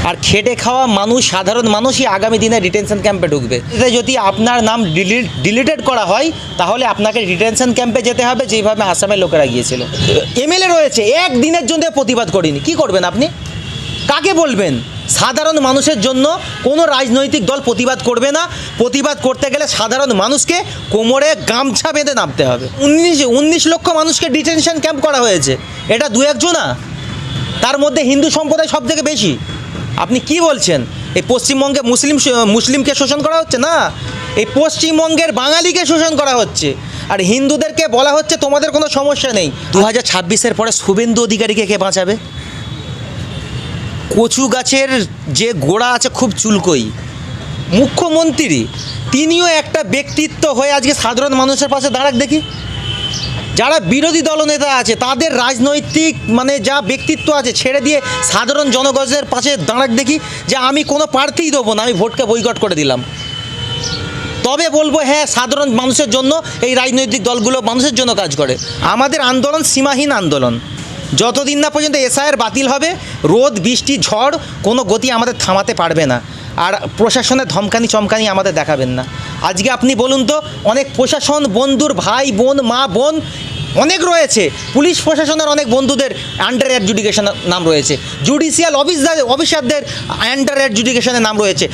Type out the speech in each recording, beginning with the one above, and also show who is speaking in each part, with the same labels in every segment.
Speaker 1: আর খেটে খাওয়া মানুষ, সাধারণ মানুষই আগামী দিনে ডিটেনশন ক্যাম্পে ঢুকবে। এতে যদি আপনার নাম ডিলিটেড করা হয় তাহলে আপনাকে ডিটেনশন ক্যাম্পে যেতে হবে, যেইভাবে আসামের লোকেরা গিয়েছিল। এমএলএ রয়েছে, একদিনের জন্য প্রতিবাদ করিনি, কি করবেন আপনি? কাকে বলবেন? সাধারণ মানুষের জন্য কোনো রাজনৈতিক দল প্রতিবাদ করবে না। প্রতিবাদ করতে গেলে সাধারণ মানুষকে কোমরে গামছা বেঁধে নামতে হবে। 19 লক্ষ মানুষকে ডিটেনশন ক্যাম্প করা হয়েছে, এটা দু একজনা, তার মধ্যে হিন্দু সম্প্রদায় সব থেকে বেশি। আপনি কি বলছেন? এই পশ্চিমবঙ্গে মুসলিমকে শোষণ করা হচ্ছে না, এই পশ্চিমবঙ্গের বাঙালিকে শোষণ করা হচ্ছে। আর হিন্দুদেরকে বলা হচ্ছে তোমাদের কোনো সমস্যা নেই। 2026-এর পরে শুভেন্দু অধিকারীকে কে বাঁচাবে? কচু গাছের যে গোড়া আছে খুব চুলকোই, মুখ্যমন্ত্রী তিনিও একটা ব্যক্তিত্ব হয়ে আজকে সাধারণ মানুষের পাশে দাঁড়াক দেখি। যারা বিরোধী দলনেতা আছে তাদের রাজনৈতিক যা ব্যক্তিত্ব আছে ছেড়ে দিয়ে সাধারণ জনগণের পাশে দাঁড়াক দেখি, যে আমি কোনো প্রার্থীই দেবো না, আমি ভোটকে বয়কট করে দিলাম। তবে বলবো হ্যাঁ, সাধারণ মানুষের জন্য এই রাজনৈতিক দলগুলো মানুষের জন্য কাজ করে। আমাদের আন্দোলন সীমাহীন আন্দোলন, যতদিন না পর্যন্ত এসআইআর বাতিল হবে, রোদ বৃষ্টি ঝড় কোনো গতি আমাদের থামাতে পারবে না। আর প্রশাসনের ধমকানি চমকানি আমাদের দেখাবেন না। আজকে আপনি বলুন তো, অনেক প্রশাসন বন্ধুর ভাই বোন মা বোন অনেক রয়েছে, পুলিশ প্রশাসনের অনেক বন্ধুদের আন্ডার অ্যাডজুডিকেশনের নাম রয়েছে, জুডিশিয়াল অফিসারদের আন্ডার অ্যাডজুডিকেশনের নাম রয়েছে,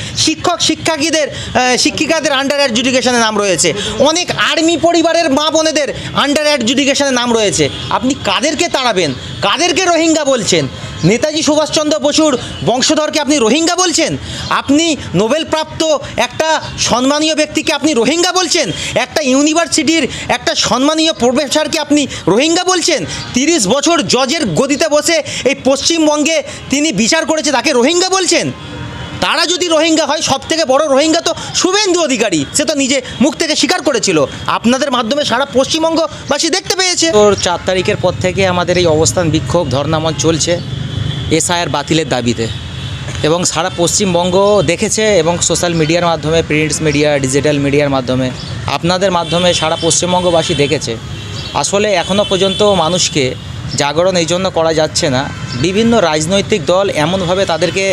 Speaker 1: শিক্ষিকাদের আন্ডার অ্যাডজুডিকেশনের নাম রয়েছে, অনেক আর্মি পরিবারের মা বোনেদের আন্ডার অ্যাডজুডিকেশনের নাম রয়েছে। আপনি কাদেরকে তাড়াবেন? কাদেরকে রোহিঙ্গা বলছেন? নেতাজি সুভাষচন্দ্র বসুর বংশধরকে আপনি রোহিঙ্গা বলছেন? আপনি নোবেলপ্রাপ্ত একটা সম্মানীয় ব্যক্তিকে আপনি রোহিঙ্গা বলছেন? একটা ইউনিভার্সিটির একটা সম্মানীয় প্রফেসরকে আপনি রোহিঙ্গা বলছেন? 30 বছর জজের গদিতে বসে এই পশ্চিমবঙ্গে তিনি বিচার করেছে, তাকে রোহিঙ্গা বলছেন? তারা যদি রোহিঙ্গা হয়, সবথেকে বড় রোহিঙ্গা তো শুভেন্দু অধিকারী, সে তো নিজে মুখ থেকে স্বীকার করেছিল। আপনাদের মাধ্যমে সারা পশ্চিমবঙ্গবাসী দেখতে পেয়েছে। 4 তারিখের পর থেকে আমাদের এই অবস্থান বিক্ষোভ ধর্নামঞ্চ চলছে এসআইআর বাতিলের দাবিতে, এবং সারা পশ্চিমবঙ্গ দেখেছে, এবং সোশ্যাল মিডিয়ার মাধ্যমে, প্রিন্টস মিডিয়া, ডিজিটাল মিডিয়ার মাধ্যমে, আপনাদের মাধ্যমে সারা পশ্চিমবঙ্গবাসী দেখেছে। আসলে এখনও পর্যন্ত মানুষকে জাগরণ এই জন্য করা যাচ্ছে না, বিভিন্ন রাজনৈতিক দল এমনভাবে তাদেরকে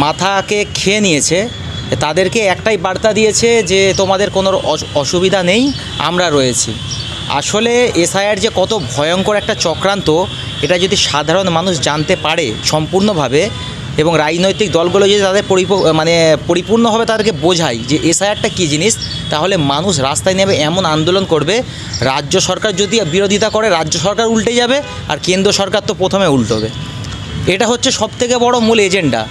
Speaker 1: মাথাকে খেয়ে নিয়েছে, তাদেরকে একটাই বার্তা দিয়েছে যে তোমাদের কোনো অসুবিধা নেই, আমরা রয়েছি। আসলে এসআইআর যে কত ভয়ঙ্কর একটা চক্রান্ত, এটা যদি সাধারণ মানুষ জানতে পারে সম্পূর্ণভাবে, এবং রাজনৈতিক দলগুলো যদি তাদের পরিপূর্ণভাবে তাদেরকে বোঝায় যে এসআইআরটা কী জিনিস, তাহলে মানুষ রাস্তায় নেমে এমন আন্দোলন করবে। রাজ্য সরকার যদি বিরোধিতা করে, রাজ্য সরকার উল্টে যাবে, আর কেন্দ্র সরকার তো প্রথমে উল্টোবে। এটা হচ্ছে সবথেকে বড় মূল এজেন্ডা।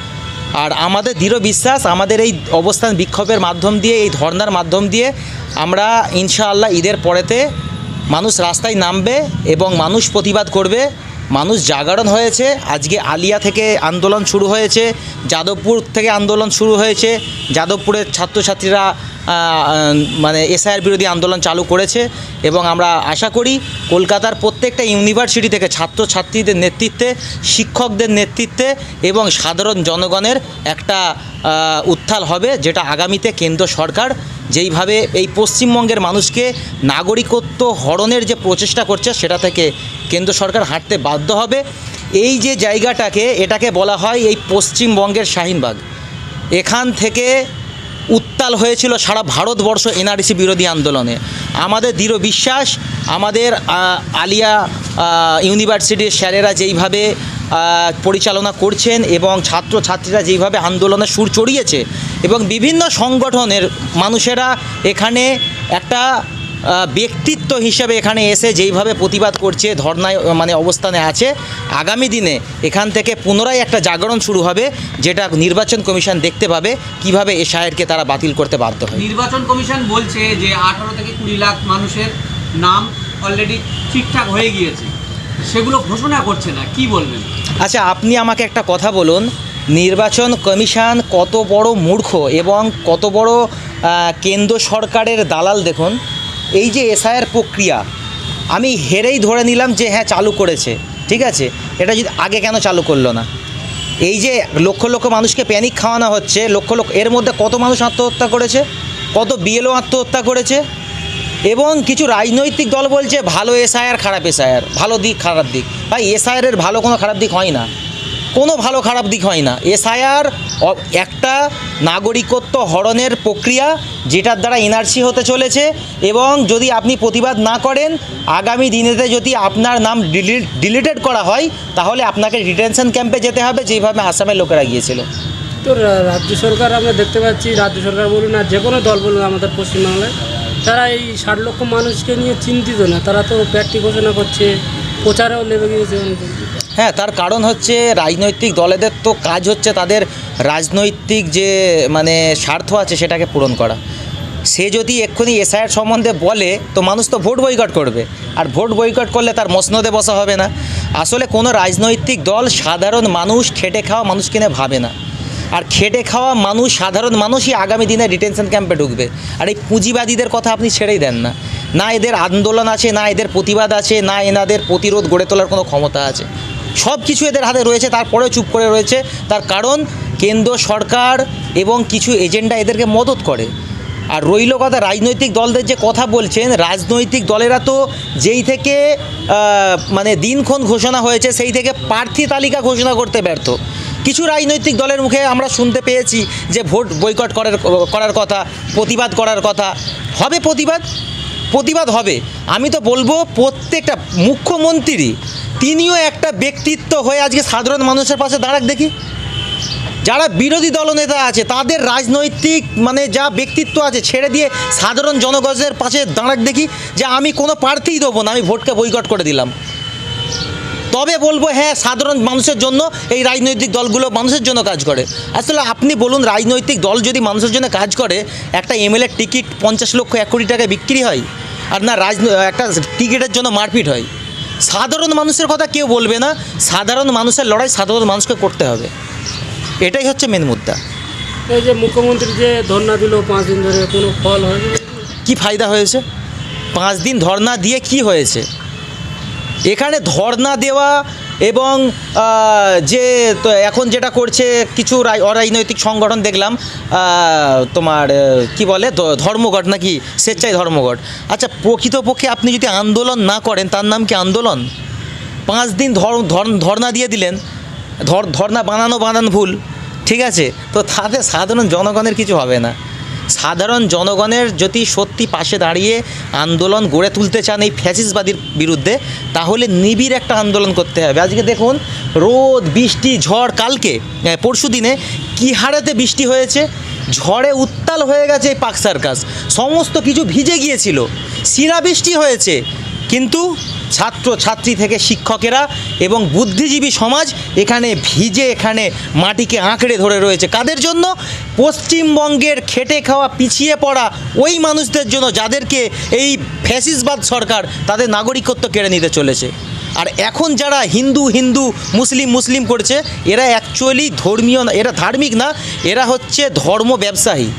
Speaker 1: আর আমাদের দৃঢ় বিশ্বাস, আমাদের এই অবস্থান বিক্ষোভের মাধ্যম দিয়ে, এই ধর্নার মাধ্যম দিয়ে আমরা ইনশাআল্লাহ ঈদের পরেতে মানুষ রাস্তায় নামবে এবং মানুষ প্রতিবাদ করবে। মানুষ জাগরণ হয়েছে। আজকে আলিয়া থেকে আন্দোলন শুরু হয়েছে, যাদবপুর থেকে আন্দোলন শুরু হয়েছে, যাদবপুরের ছাত্রছাত্রীরা এসআইআর বিরোধী আন্দোলন চালু করেছে, এবং আমরা আশা করি কলকাতার প্রত্যেকটা ইউনিভার্সিটি থেকে ছাত্রছাত্রীদের নেতৃত্বে, শিক্ষকদের নেতৃত্বে এবং সাধারণ জনগণের একটা উত্থান হবে, যেটা আগামীতে কেন্দ্র সরকার যেইভাবে এই পশ্চিমবঙ্গের মানুষকে নাগরিকত্ব হরণের যে প্রচেষ্টা করছে, সেটা থেকে কেন্দ্র সরকার হাঁটতে বাধ্য হবে। এই যে জায়গাটাকে, এটাকে বলা হয় এই পশ্চিমবঙ্গের শাহিনবাগ। এখান থেকে উত্তাল হয়েছিল সারা ভারতবর্ষ এনআরসি বিরোধী আন্দোলনে। আমাদের দৃঢ় বিশ্বাস, আমাদের আলিয়া ইউনিভার্সিটির স্যারেরা যেইভাবে পরিচালনা করছেন, এবং ছাত্রছাত্রীরা যেইভাবে আন্দোলনের সুর চড়িয়েছে, এবং বিভিন্ন সংগঠনের মানুষেরা এখানে একটা ব্যক্তিত্ব হিসেবে এখানে এসে যেইভাবে প্রতিবাদ করছে, ধর্নায় অবস্থানে আছে, আগামী দিনে এখান থেকে পুনরায় একটা জাগরণ শুরু হবে, যেটা নির্বাচন কমিশন দেখতে পাবে কিভাবে এসআইআরকে তারা বাতিল করতে বাধ্য হয়।
Speaker 2: নির্বাচন কমিশন বলছে যে 18 থেকে 20 লাখ মানুষের নাম অলরেডি ঠিকঠাক হয়ে গিয়েছে, সেগুলো ঘোষণা করছে না, কি বলবেন?
Speaker 1: আচ্ছা, আপনি আমাকে একটা কথা বলুন, নির্বাচন কমিশন কত বড় মূর্খ এবং কত বড় কেন্দ্র সরকারের দালাল দেখুন। এই যে এসআইআর প্রক্রিয়া, আমি হেরেই ধরে নিলাম যে হ্যাঁ চালু করেছে, ঠিক আছে, এটা যদি আগে কেন চালু করলো না? এই যে লক্ষ লক্ষ মানুষকে প্যানিক খাওয়ানো হচ্ছে, লক্ষ এর মধ্যে কত মানুষ আত্মহত্যা করেছে, কত বিএলও আত্মহত্যা করেছে, এবং কিছু রাজনৈতিক দল বলছে ভালো এসআইআর খারাপ এসআইআর, ভালো দিক খারাপ দিক। ভাই, এসআইআরের ভালো কোনো খারাপ দিক হয় না। কোনো ভালো খারাপ দিক হয় না। এসআইআর একটা নাগরিকত্ব হরণের প্রক্রিয়া, যেটার দ্বারা এনআরসি হতে চলেছে, এবং যদি আপনি প্রতিবাদ না করেন, আগামী দিনেতে যদি আপনার নাম ডিলিটেড করা হয়, তাহলে আপনাকে ডিটেনশন ক্যাম্পে যেতে হবে, যেভাবে আসামের লোকেরা গিয়েছিল।
Speaker 3: তো রাজ্য সরকার আমরা দেখতে পাচ্ছি, রাজ্য সরকার বলুন আর যে কোনো দল বলুন আমাদের পশ্চিমবাংলায়, তারা এই 60 লক্ষ মানুষকে নিয়ে চিন্তিত না। তারা তো প্যাক্টি ঘোষণা করছে, প্রচারেও লেগে গিয়েছে অনেকে।
Speaker 1: হ্যাঁ, তার কারণ হচ্ছে রাজনৈতিক দলেদের তো কাজ হচ্ছে তাদের রাজনৈতিক যে মানে স্বার্থ আছে সেটাকে পূরণ করা। সে যদি এক্ষুনি এসআইআর সম্বন্ধে বলে, তো মানুষ তো ভোট বয়কট করবে, আর ভোট বয়কট করলে তার মসনদে বসা হবে না। আসলে কোনো রাজনৈতিক দল সাধারণ মানুষ, খেটে খাওয়া মানুষকে নিয়ে ভাবে না, আর খেটে খাওয়া মানুষ, সাধারণ মানুষই আগামী দিনে ডিটেনশন ক্যাম্পে ঢুকবে। আর এই পুঁজিবাদীদের কথা আপনি ছেড়েই দেন না, না এদের আন্দোলন আছে, না এদের প্রতিবাদ আছে, না এনাদের প্রতিরোধ গড়ে তোলার কোনো ক্ষমতা আছে। সব কিছু এদের হাতে রয়েছে, তারপরেও চুপ করে রয়েছে। তার কারণ কেন্দ্র সরকার এবং কিছু এজেন্ডা এদেরকে মদত করে। আর রইল কথা রাজনৈতিক দলদের যে কথা বলছেন, রাজনৈতিক দলেরা তো যেই থেকে মানে দিনক্ষণ ঘোষণা হয়েছে সেই থেকে প্রার্থী তালিকা ঘোষণা করতে ব্যর্থ। কিছু রাজনৈতিক দলের মুখে আমরা শুনতে পেয়েছি যে ভোট বয়কট করার কথা, প্রতিবাদ করার কথা। হবে প্রতিবাদ হবে। আমি তো বলবো প্রত্যেকটা মুখ্যমন্ত্রী তিনিও একটা ব্যক্তিত্ব হয়ে আজকে সাধারণ মানুষের পাশে দাঁড়াক দেখি। যারা বিরোধী দলনেতা আছে তাদের রাজনৈতিক মানে যা ব্যক্তিত্ব আছে ছেড়ে দিয়ে সাধারণ জনগণের পাশে দাঁড়াক দেখি, যে আমি কোনো প্রার্থীই দেবো না, আমি ভোটকে বয়কট করে দিলাম। তবে বলবো হ্যাঁ, সাধারণ মানুষের জন্য এই রাজনৈতিক দলগুলো মানুষের জন্য কাজ করে। আসলে আপনি বলুন, রাজনৈতিক দল যদি মানুষের জন্য কাজ করে, একটা এমএলএ টিকিট 50 লক্ষ 1 কোটি টাকায় বিক্রি হয়, আর না একটা টিকিটের জন্য মারপিট হয়। সাধারণ মানুষের কথা কেউ বলবে না, সাধারণ মানুষের লড়াই সাধারণ মানুষকে করতে হবে, এটাই হচ্ছে মেন মুদ্রা।
Speaker 3: এই যে মুখ্যমন্ত্রী যে ধর্ণা দিল 5 দিন ধরে, কোনো ফল হয়নি?
Speaker 1: কি ফায়দা হয়েছে 5 দিন ধর্ণা দিয়ে? কি হয়েছে এখানে? ধর্ণা দেওয়া এবং যে তো এখন যেটা করছে কিছু অরাজনৈতিক সংগঠন দেখলাম, তোমার কি বলে ধর্মঘট নাকি, স্বেচ্ছায় ধর্মঘট। আচ্ছা, প্রকৃতপক্ষে আপনি যদি আন্দোলন না করেন, তার নাম কি আন্দোলন? 5 দিন ধর্ণা দিয়ে দিলেন, ধর্ণা বানান ভুল, ঠিক আছে? তো তাতে সাধারণ জনগণের কিছু হবে না। সাধারণ জনগণের যদি সত্যি পাশে দাঁড়িয়ে আন্দোলন গড়ে তুলতে চান এই ফ্যাসিসবাদীর বিরুদ্ধে, তাহলে নিবিড় একটা আন্দোলন করতে হবে। আজকে দেখুন, রোদ বৃষ্টি ঝড়, কালকে পরশু দিনে কী হারেতে বৃষ্টি হয়েছে, ঝড়ে উত্তাল হয়ে গেছে এই পার্ক সার্কাস, সমস্ত কিছু ভিজে গিয়েছিল, শিলাবৃষ্টি হয়েছে। কিন্তু ছাত্রছাত্রী থেকে শিক্ষকেরা এবং বুদ্ধিজীবী সমাজ এখানে ভিজে, এখানে মাটিকে আঁকড়ে ধরে রয়েছে। কাদের জন্য? পশ্চিমবঙ্গের খেটে খাওয়া পিছিয়ে পড়া ওই মানুষদের জন্য, যাদেরকে এই ফ্যাসিসবাদ সরকার তাদের নাগরিকত্ব কেড়ে নিতে চলেছে। আর এখন যারা হিন্দু মুসলিম করছে, এরা অ্যাকচুয়ালি ধর্মীয় না, এরা ধার্মিক না, এরা হচ্ছে ধর্ম ব্যবসায়ী।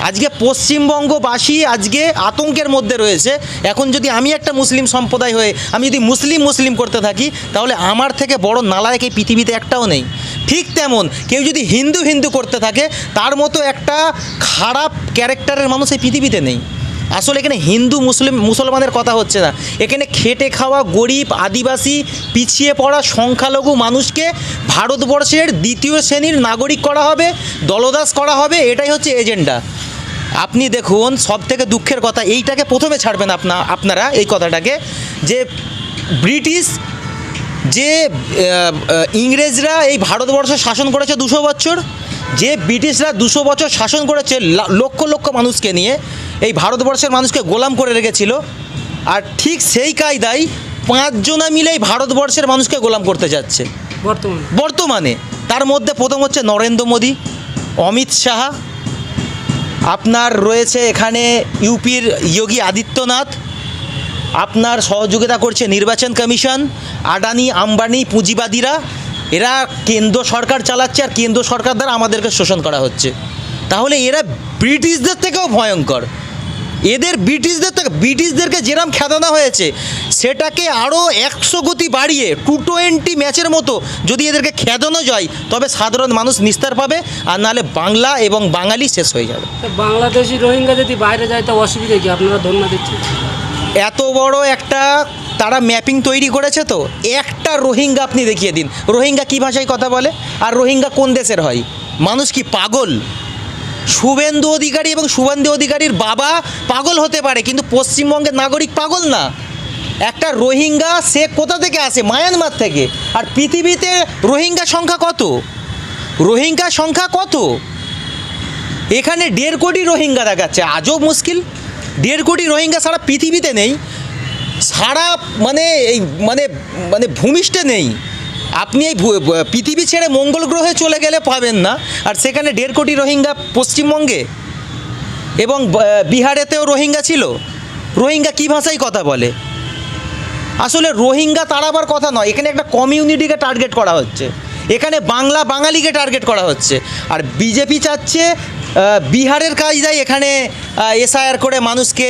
Speaker 1: আজকে পশ্চিমবঙ্গবাসী আজকে আতঙ্কের মধ্যে রয়েছে। এখন যদি আমি একটা মুসলিম সম্প্রদায় হয়ে আমি যদি মুসলিম করতে থাকি, তাহলে আমার থেকে বড় নালায়ক এই পৃথিবীতে একটাও নেই। ঠিক তেমন কেউ যদি হিন্দু করতে থাকে, তার মতো একটা খারাপ ক্যারেক্টারের মানুষ এই পৃথিবীতে নেই। আসলে এখানে হিন্দু মুসলমানের কথা হচ্ছে না, এখানে খেটে খাওয়া গরিব আদিবাসী পিছিয়ে পড়া সংখ্যালঘু মানুষকে ভারতবর্ষের 2য় শ্রেণীর নাগরিক করা হবে, দলদাস করা হবে, এটাই হচ্ছে এজেন্ডা। আপনি দেখুন, সব থেকে দুঃখের কথা, এইটাকে প্রথমে ছাড়বেন আপনারা এই কথাটাকে, যে ব্রিটিশ যে ইংরেজরা এই ভারতবর্ষ শাসন করেছে 200 বছর, যে ব্রিটিশরা 200 বছর শাসন করেছে লক্ষ মানুষকে নিয়ে, এই ভারতবর্ষের মানুষকে গোলাম করে রেখেছিল। আর ঠিক সেই কায়দায় 5 জনা মিলে এই ভারতবর্ষের মানুষকে গোলাম করতে যাচ্ছে বর্তমানে। তার মধ্যে প্রথম হচ্ছে নরেন্দ্র মোদী, অমিত শাহ, আপনার রয়েছে এখানে ইউপির যোগী আদিত্যনাথ, আপনার সহযোগিতা করছে নির্বাচন কমিশন, আদানি আম্বানি পুঁজিবাদীরা। এরা কেন্দ্র সরকার চালাচ্ছে, আর কেন্দ্র সরকার দ্বারা আমাদেরকে শোষণ করা হচ্ছে। তাহলে এরা ব্রিটিশদের থেকেও ভয়ঙ্কর। এদের ব্রিটিশদেরকে যেরকম খেদানো হয়েছে, সেটাকে আরও 100 গতি বাড়িয়ে 220 ম্যাচের মতো যদি এদেরকে খেদানো যায়, তবে সাধারণ মানুষ নিস্তার পাবে, আর নাহলে বাংলা এবং বাঙালি শেষ হয়ে যাবে।
Speaker 3: বাংলাদেশি রোহিঙ্গা যদি বাইরে যায়, তো অসুবিধা কি? আপনারা ধর্ণা দিচ্ছেন।
Speaker 1: এত বড় একটা তারা ম্যাপিং তৈরি করেছে, তো একটা রোহিঙ্গা আপনি দেখিয়ে দিন, রোহিঙ্গা কী ভাষায় কথা বলে আর রোহিঙ্গা কোন দেশের হয়? মানুষ কি পাগল? শুভেন্দু অধিকারী এবং শুভেন্দু অধিকারীর বাবা পাগল হতে পারে, কিন্তু পশ্চিমবঙ্গের নাগরিক পাগল না। একটা রোহিঙ্গা সে কোথা থেকে আসে? মায়ানমার থেকে। আর পৃথিবীতে রোহিঙ্গা সংখ্যা কত? রোহিঙ্গা সংখ্যা কত? এখানে 1.5 কোটি রোহিঙ্গা দেখাচ্ছে, আজও মুশকিল। 1.5 কোটি রোহিঙ্গা সারা পৃথিবীতে নেই, সারা মানে এই মানে মানে ভূমিষ্ঠে নেই। আপনি এই পৃথিবী ছেড়ে মঙ্গল গ্রহে চলে গেলে পাবেন না, আর সেখানে 1.5 কোটি রোহিঙ্গা পশ্চিমবঙ্গে। এবং বিহারেতেও রোহিঙ্গা ছিল। রোহিঙ্গা কী ভাষায় কথা বলে? আসলে রোহিঙ্গা তাড়াবার কথা নয়, এখানে একটা কমিউনিটিকে টার্গেট করা হচ্ছে, এখানে বাঙালিকে টার্গেট করা হচ্ছে। আর বিজেপি চাচ্ছে বিহারের কায়দায় এখানে এসআইআর করে মানুষকে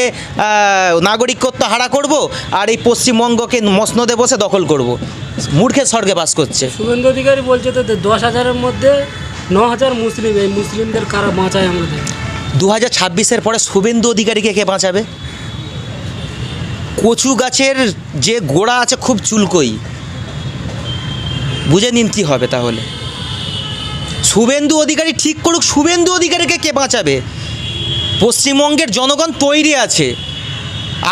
Speaker 1: নাগরিকত্ব হারা করব, আর এই পশ্চিমবঙ্গকে মসনদে বসে দখল করব। মূর্খের স্বর্গে বাস করছে।
Speaker 3: শুভেন্দু অধিকারী বলছে তো 10,000-এর মধ্যে 9,000 মুসলিম, এই মুসলিমদের কারা বাঁচায় আমাদের?
Speaker 1: 2026-এর পরে শুভেন্দু অধিকারীকে কে বাঁচাবে? কচু গাছের যে গোড়া আছে খুব চুলকোই, বুঝে নিন কী হবে তাহলে। শুভেন্দু অধিকারী ঠিক করুক, শুভেন্দু অধিকারীকে কে বাঁচাবে? পশ্চিমবঙ্গের জনগণ তৈরি আছে।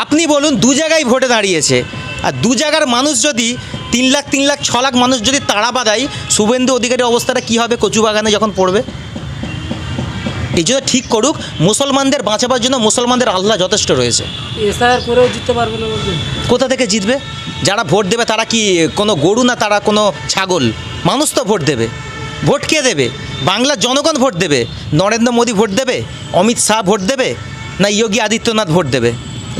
Speaker 1: আপনি বলুন, 2 জায়গায় ভোটে দাঁড়িয়েছে, আর 2 জায়গার মানুষ যদি 3 লাখ 6 লাখ মানুষ যদি তাড়া বাঁধায়, শুভেন্দু অধিকারীর অবস্থাটা কী হবে কচু বাগানে যখন পড়বে? এই জন্য ঠিক করুক, মুসলমানদের বাঁচাবার জন্য মুসলমানদের আল্লাহ যথেষ্ট রয়েছে।
Speaker 3: এসআইআর করেও জিততে পারবে না বলছেন?
Speaker 1: কোথা থেকে জিতবে? যারা ভোট দেবে তারা কি কোনো গরু না, তারা কোনো ছাগল? মানুষ তো ভোট দেবে। ভোট কে দেবে? বাংলার জনগণ ভোট দেবে। নরেন্দ্র মোদী ভোট দেবে, অমিত শাহ ভোট দেবে, না যোগী আদিত্যনাথ ভোট দেবে?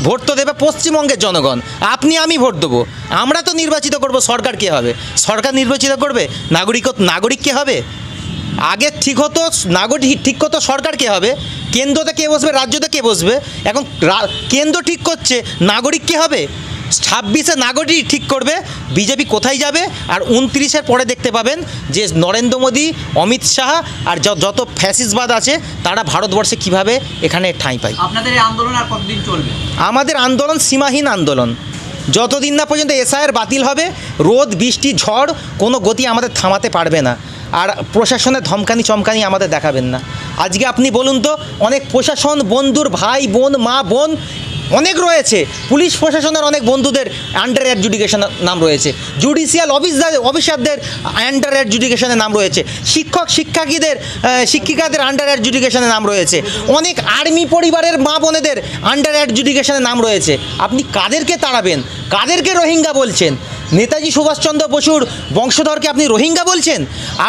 Speaker 1: ভোট তো দেবে পশ্চিমবঙ্গের জনগণ। আপনি আমি ভোট দেবো, আমরা তো নির্বাচিত করব। সরকার কে হবে? সরকার নির্বাচিত করবে। নাগরিক কে হবে? আগে ঠিক হতো নাগরিক ঠিক হতো সরকার কে হবে, কেন্দ্রতে কে বসবে, রাজ্যতে কে বসবে। এখন কেন্দ্র ঠিক করছে নাগরিক কে হবে। 26-এ নাগরিক ঠিক করবে বিজেপি কোথায় যাবে, আর 29-এর পরে দেখতে পাবেন যে নরেন্দ্র মোদী, অমিত শাহ আর যত ফ্যাসিসবাদ আছে তারা ভারতবর্ষে কিভাবে এখানে ঠাঁই পায়।
Speaker 2: আপনাদের এই আন্দোলন আর কতদিন চলবে?
Speaker 1: আমাদের আন্দোলন সীমাহীন আন্দোলন, যতদিন না পর্যন্ত এসআইআর বাতিল হবে। রোদ বৃষ্টি ঝড় কোনো গতি আমাদের থামাতে পারবে না। আর প্রশাসনের ধমকানি চমকানি আমাদের দেখাবেন না। আজকে আপনি বলুন তো, অনেক প্রশাসন বন্ধুর ভাই বোন মা বোন অনেক রয়েছে, পুলিশ প্রশাসনের অনেক বন্ধুদের আন্ডার অ্যাডজুডিকেশন নাম রয়েছে, জুডিশিয়াল অফিসারদের আন্ডার অ্যাডজুডিকেশনে নাম রয়েছে, শিক্ষিকাদের আন্ডার অ্যাডজুডিকেশনে নাম রয়েছে, অনেক আর্মি পরিবারের মা বোনেদের আন্ডার অ্যাডজুডিকেশনে নাম রয়েছে। আপনি কাদেরকে তাড়াবেন? কাদেরকে রোহিঙ্গা বলছেন? নেতাজি সুভাষচন্দ্র বসুর বংশধরকে আপনি রোহিঙ্গা বলছেন?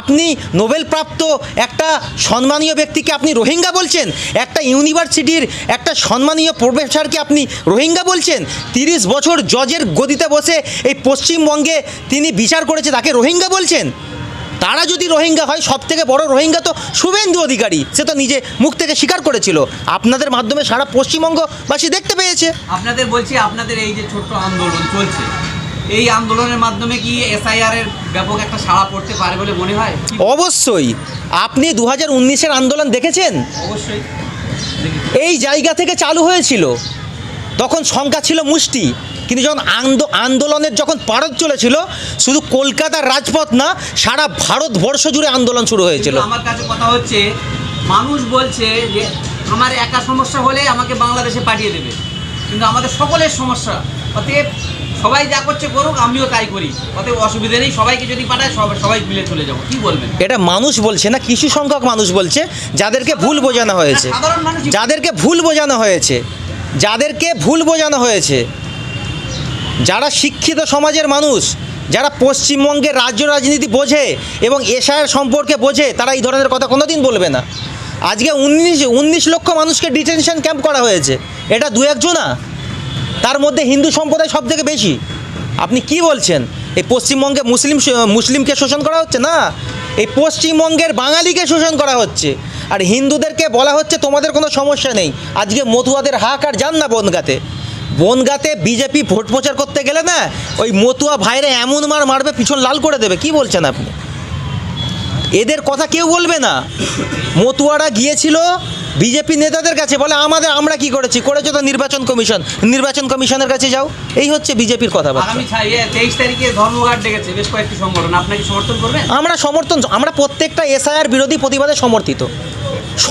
Speaker 1: আপনি নোবেলপ্রাপ্ত একটা সম্মানীয় ব্যক্তিকে আপনি রোহিঙ্গা বলছেন? একটা ইউনিভার্সিটির একটা সম্মানীয় প্রফেসরকে আপনি রোহিঙ্গা বলছেন? 30 বছর জজের গদিতে বসে এই পশ্চিমবঙ্গে তিনি বিচার করেছে, তাকে রোহিঙ্গা বলছেন? তারা যদি রোহিঙ্গা হয়, সবথেকে বড় রোহিঙ্গা তো শুভেন্দু অধিকারী, সে তো নিজে মুখ থেকে স্বীকার করেছিল। আপনাদের মাধ্যমে সারা পশ্চিমবঙ্গবাসী দেখতে পেয়েছে।
Speaker 2: আপনাদের বলছি, আপনাদের এই যে ছোট্ট আন্দোলন চলছে, এই আন্দোলনের মাধ্যমে কি এসআইআর এর ব্যাপক একটা সাড়া পড়তে পারে বলে মনে হয়?
Speaker 1: অবশ্যই। আপনি 2019-এর আন্দোলন দেখেছেন?
Speaker 2: অবশ্যই।
Speaker 1: এই জায়গা থেকে চালু হয়েছিল, তখন সংখ্যা ছিল মুষ্টি, কিন্তু যখন আন্দোলনের যখন পারদ চলেছিল, শুধু কলকাতার রাজপথ না, সারা ভারতবর্ষ জুড়ে আন্দোলন শুরু হয়েছিল।
Speaker 2: কিন্তু আমার কাছে কথা হচ্ছে, মানুষ বলছে যে আমার একা সমস্যা হলে আমাকে বাংলাদেশে পাঠিয়ে দেবে, কিন্তু আমাদের সকলের সমস্যা, অতএব সবাই যা করছে করুক, আমিও তাই করি, অতএব অসুবিধা নেই, সবাইকে যদি পাঠায় সবাই মিলে চলে যাবো। কি বলবেন?
Speaker 1: এটা মানুষ বলছে না, কিছু সংখ্যক মানুষ বলছে, যাদেরকে ভুল বোঝানো হয়েছে,
Speaker 2: সাধারণ মানুষ
Speaker 1: যাদেরকে ভুল বোঝানো হয়েছে, যারা শিক্ষিত সমাজের মানুষ, যারা পশ্চিমবঙ্গের রাজ্য রাজনীতি বোঝে এবং এসআইআর সম্পর্কে বোঝে, তারা এই ধরনের কথা কোনোদিন বলবে না। আজকে 19 লক্ষ মানুষকে ডিটেনশন ক্যাম্প করা হয়েছে, এটা 2-1 জনা, তার মধ্যে হিন্দু সম্প্রদায় সব থেকে বেশি। আপনি কি বলছেন? এই পশ্চিমবঙ্গে মুসলিমকে শোষণ করা হচ্ছে না, এই পশ্চিমবঙ্গের বাঙালিকে শোষণ করা হচ্ছে। আর হিন্দুদেরকে বলা হচ্ছে তোমাদের কোনো সমস্যা নেই। আজকে মতুয়াদের হাক আর যান না বনগাঁতে বিজেপি ভোট প্রচার করতে গেলে না, ওই মতুয়া ভাইরা এমন মারবে, পিছন লাল করে দেবে। কি বলছেন আপনি? এদের কথা কেউ বলবে না। মতুয়ারা গিয়েছিল বিজেপি নেতাদের কাছে বলে আমরা কি করেছে তো নির্বাচন কমিশনের কাছে যাও। এই হচ্ছে বিজেপির কথাবার্তা।
Speaker 2: আগামী 23 তারিখে ধর্মঘট ডেকেছে বেশ কয়েকটি সংগঠন, আপনাকে সমর্থন করবেন?
Speaker 1: আমরা প্রত্যেকটা এসআইআর বিরোধী প্রতিবাদে সমর্থিত।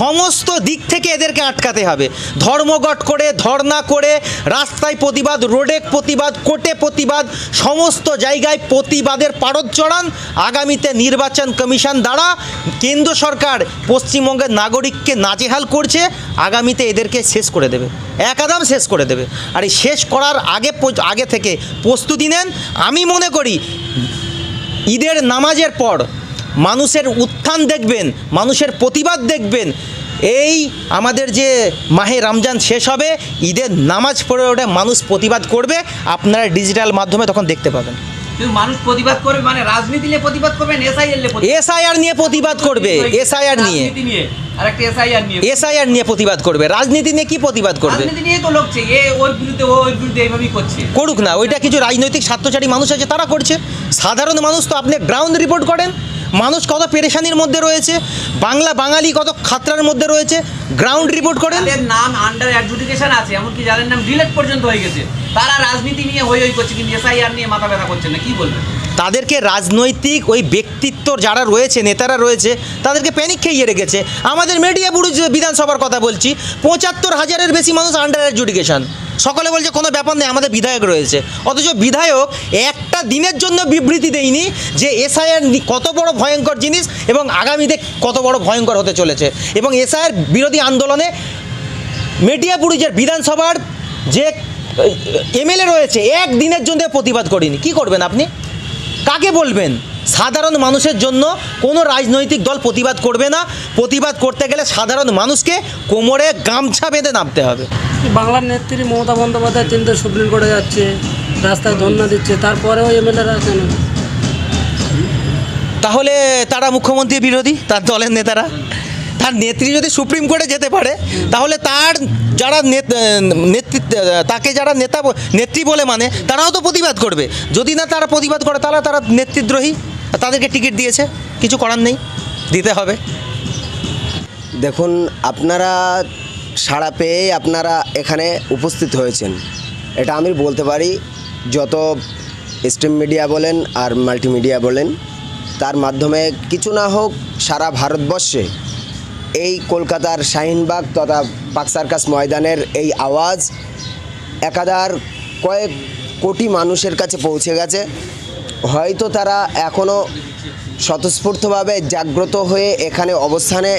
Speaker 1: সমস্ত দিক থেকে এদেরকে আটকাতে হবে। ধর্মঘট করে, ধর্না করে, রাস্তায় প্রতিবাদ, রোডে প্রতিবাদ, কোর্টে প্রতিবাদ, সমস্ত জায়গায় প্রতিবাদের পারদ চড়ান। আগামীতে নির্বাচন কমিশন দ্বারা কেন্দ্র সরকার পশ্চিমবঙ্গের নাগরিককে নাজেহাল করছে, আগামীতে এদেরকে শেষ করে দেবে, একদম শেষ করে দেবে। আর এই শেষ করার আগে থেকে প্রস্তুতি নেন। আমি মনে করি ঈদের নামাজের পর মানুষের উত্থান দেখবেন, মানুষের প্রতিবাদ দেখবেন। এই আমাদের যে মাহে রমজান শেষ হবে, ঈদের নামাজ পড়ে ওঠে মানুষ প্রতিবাদ করবে, আপনারা ডিজিটাল মাধ্যমে তখন দেখতে পাবেন।
Speaker 2: কিন্তু মানুষ প্রতিবাদ করবে মানে রাজনীতি নিয়ে প্রতিবাদ করবেন,
Speaker 1: এসআইআর নিয়ে প্রতিবাদ করবে, এসআইআর নিয়ে
Speaker 2: আরেকটা
Speaker 1: এসআইআর নিয়ে প্রতিবাদ করবে। রাজনীতি নিয়ে কি প্রতিবাদ করবে?
Speaker 2: রাজনীতি নিয়ে তো লড়ছে, ওর বিরুদ্ধে ওর বিরুদ্ধে এইভাবেই করছে।
Speaker 1: করুক না, ওইটা কিছু রাজনৈতিক স্বার্থচারী মানুষ আছে তারা করছে। সাধারণ মানুষ তো আপনি গ্রাউন্ড রিপোর্ট করেন, মানুষ কত পেরেশানির মধ্যে রয়েছে, বাঙালি কত খাতরার মধ্যে রয়েছে, গ্রাউন্ড রিপোর্ট করেন।
Speaker 2: তাদের নাম আন্ডার অ্যাডজুডিকেশন আছে, এমনকি যাদের নাম ডিলেট পর্যন্ত হয়ে গেছে, তারা রাজনীতি নিয়ে হই করছে, কিন্তু এসআইআর নিয়ে মাথা ব্যথা করছে না। কি বলবেন?
Speaker 1: তাদেরকে রাজনৈতিক ওই ব্যক্তিত্ব যারা রয়েছে, নেতারা রয়েছে, তাদেরকে প্যানিক খেয়ে রেখেছে। আমাদের মেডিয়াবুরুজ বিধানসভার কথা বলছি, ৭৫,০০০-এর বেশি মানুষ আন্ডার অ্যাডজুডিকেশন। সকলে বলছে কোনো ব্যাপার নেই, আমাদের বিধায়ক রয়েছে। অথচ বিধায়ক একটা দিনের জন্য বিবৃতি দেয়নি যে এসআইআর কত বড় ভয়ঙ্কর জিনিস এবং আগামীতে কত বড় ভয়ঙ্কর হতে চলেছে। এবং এসআইআর বিরোধী আন্দোলনে মেডিয়াবুরুজের বিধানসভার যে এমএলএ রয়েছে একদিনের জন্য প্রতিবাদ করেনি। কি করবেন আপনি? কাকে বলবেন? সাধারণ মানুষের জন্য কোনো রাজনৈতিক দল প্রতিবাদ করবে না। প্রতিবাদ করতে গেলে সাধারণ মানুষকে কোমরে গামছা বেঁধে নামতে হবে।
Speaker 3: বাংলার নেত্রী মমতা বন্দ্যোপাধ্যায় তিনটে সুপ্রিম কোর্টে যাচ্ছে, রাস্তায় ধর্ণা দিচ্ছে, তারপরেও এমএলএরা কেন?
Speaker 1: তাহলে তারা মুখ্যমন্ত্রী বিরোধী, তার দলের নেতারা। তার নেত্রী যদি সুপ্রিম কোর্টে যেতে পারে, তাহলে তার যারা নেতৃত্ব, তাকে যারা নেত্রী বলে মানে, তারাও তো প্রতিবাদ করবে। যদি না তারা প্রতিবাদ করে, তাহলে তারা নেতৃদ্রোহী। তাদেরকে টিকিট দিয়েছে, কিছু করার নেই, দিতে হবে।
Speaker 4: দেখুন, আপনারা সাড়া পেয়ে আপনারা এখানে উপস্থিত হয়েছেন, এটা আমি বলতে পারি। যত স্ট্রিম মিডিয়া বলেন আর মাল্টিমিডিয়া বলেন, তার মাধ্যমে কিছু না হোক সারা ভারতবর্ষে এই কলকাতার শাহিনবাগ তথা পার্ক সার্কাস ময়দানের এই আওয়াজ কয়েক কোটি মানুষের কাছে পৌঁছে গেছে। হয়তো তারা এখনও স্বতঃস্ফূর্তভাবে জাগ্রত হয়ে এখানে অবস্থানে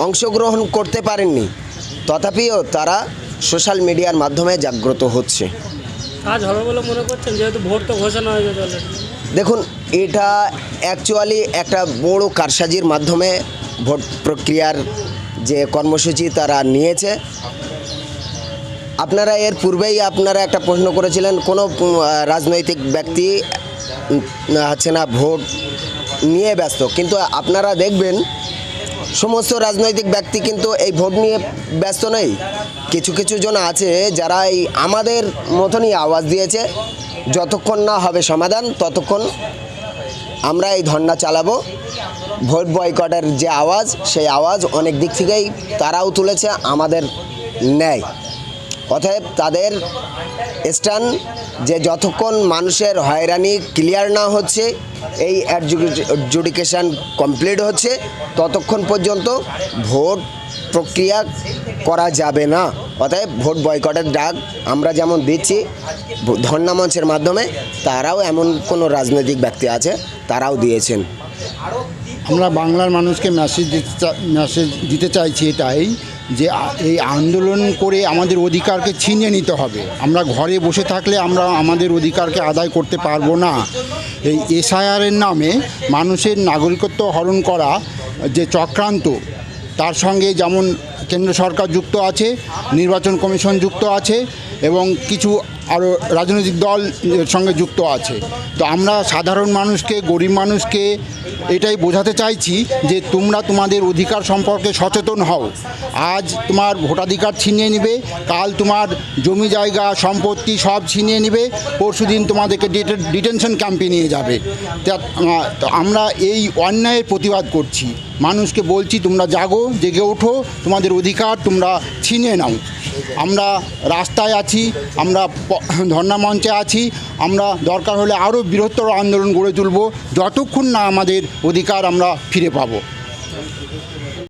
Speaker 4: অংশগ্রহণ করতে পারেননি, তথাপিও তারা সোশ্যাল মিডিয়ার মাধ্যমে জাগ্রত হচ্ছে।
Speaker 3: কাজ হবে বলে মনে করছেন, যেহেতু ভোট তো ঘোষণা হয়ে গেছে অলরেডি?
Speaker 4: দেখুন, এটা অ্যাকচুয়ালি একটা বড় কারসাজির মাধ্যমে ভোট প্রক্রিয়ার যে কর্মসূচি তারা নিয়েছে। আপনারা এর পূর্বেই আপনারা একটা প্রশ্ন করেছিলেন, কোনো রাজনৈতিক ব্যক্তি হচ্ছে না ভোট নিয়ে ব্যস্ত, কিন্তু আপনারা দেখবেন সমস্ত রাজনৈতিক ব্যক্তি কিন্তু এই ভোট নিয়ে ব্যস্ত নেই। কিছু কিছু জন আছে যারা এই আমাদের মতনই আওয়াজ দিয়েছে, যতক্ষণ না হবে সমাধান ততক্ষণ আমরা এই ধর্ণা চালাবো। ভোট বয়কটের যে আওয়াজ, সেই আওয়াজ অনেক দিক থেকেই তারাও তুলেছে, আমাদের নেয়। অতএব তাদের স্ট্যান্ড যে যতক্ষণ মানুষের হয়রানি ক্লিয়ার না হচ্ছে, এই অ্যাডজুডিকেশন কমপ্লিট হচ্ছে, ততক্ষণ পর্যন্ত ভোট প্রক্রিয়া করা যাবে না। অতএব ভোট বয়কটের ডাক আমরা যেমন দিচ্ছি ধর্ণা মঞ্চের মাধ্যমে, তারাও এমন কোনো রাজনৈতিক ব্যক্তি আছে তারাও দিয়েছেন।
Speaker 5: আমরা বাংলার মানুষকে মেসেজ দিতে চাইছি এটাই যে এই আন্দোলন করে আমাদের অধিকারকে ছিনিয়ে নিতে হবে। আমরা ঘরে বসে থাকলে আমরা আমাদের অধিকারকে আদায় করতে পারবো না। এই এসআইআরের নামে মানুষের নাগরিকত্ব হরণ করা যে চক্রান্ত, তার সঙ্গে যেমন কেন্দ্র সরকার যুক্ত আছে, নির্বাচন কমিশন যুক্ত আছে এবং কিছু আরও রাজনৈতিক দল এর সঙ্গে যুক্ত আছে। তো আমরা সাধারণ মানুষকে, গরিব মানুষকে এটাই বোঝাতে চাইছি যে তোমরা তোমাদের অধিকার সম্পর্কে সচেতন হও। আজ তোমার ভোটাধিকার ছিনিয়ে নেবে, কাল তোমার জমি জায়গা সম্পত্তি সব ছিনিয়ে নেবে, পরশুদিন তোমাদেরকে ডিটেনশন ক্যাম্পে নিয়ে যাবে। তো আমরা এই অন্যায়ের প্রতিবাদ করছি, মানুষকে বলছি তোমরা জাগো, জেগে ওঠো, তোমাদের অধিকার তোমরা ছিনিয়ে নাও। আমরা রাস্তায় আছি, আমরা ধর্ণা মঞ্চে আছি, আমরা দরকার হলে আরও বৃহত্তর আন্দোলন গড়ে তুলব যতক্ষণ না আমাদের অধিকার আমরা ফিরে পাবো।